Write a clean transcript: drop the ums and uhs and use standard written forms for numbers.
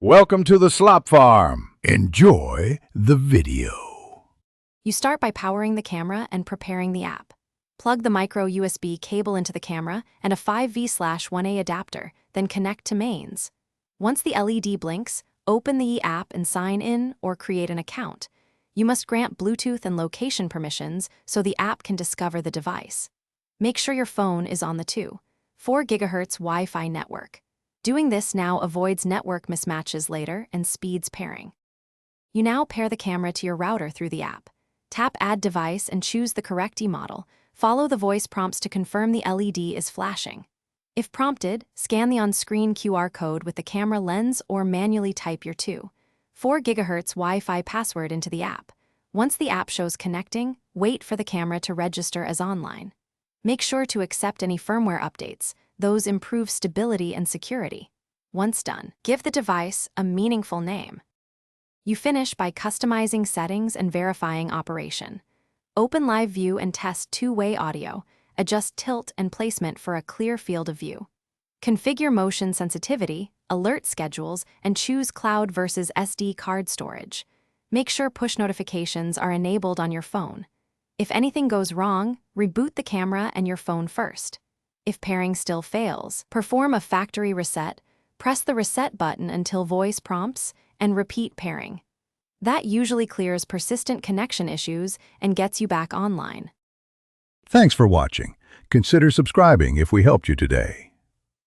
Welcome to the slop farm. Enjoy the video. You start by powering the camera and preparing the app. Plug the micro USB cable into the camera and a 5V/1A adapter, then connect to mains. Once the LED blinks, open the Yi app and sign in or create an account. You must grant Bluetooth and location permissions so the app can discover the device. Make sure your phone is on the 2.4 GHz Wi-Fi network. Doing this now avoids network mismatches later and speeds pairing. You now pair the camera to your router through the app. Tap Add Device and choose the correct model. Follow the voice prompts to confirm the LED is flashing. If prompted, scan the on-screen QR code with the camera lens or manually type your 2.4 GHz Wi-Fi password into the app. Once the app shows connecting, wait for the camera to register as online. Make sure to accept any firmware updates. Those improve stability and security. Once done, give the device a meaningful name. You finish by customizing settings and verifying operation. Open Live View and test two-way audio. Adjust tilt and placement for a clear field of view. Configure motion sensitivity, alert schedules, and choose cloud versus SD card storage. Make sure push notifications are enabled on your phone. If anything goes wrong, reboot the camera and your phone first. If pairing still fails, perform a factory reset, press the reset button until voice prompts, and repeat pairing. That usually clears persistent connection issues and gets you back online. Thanks for watching. Consider subscribing if we helped you today.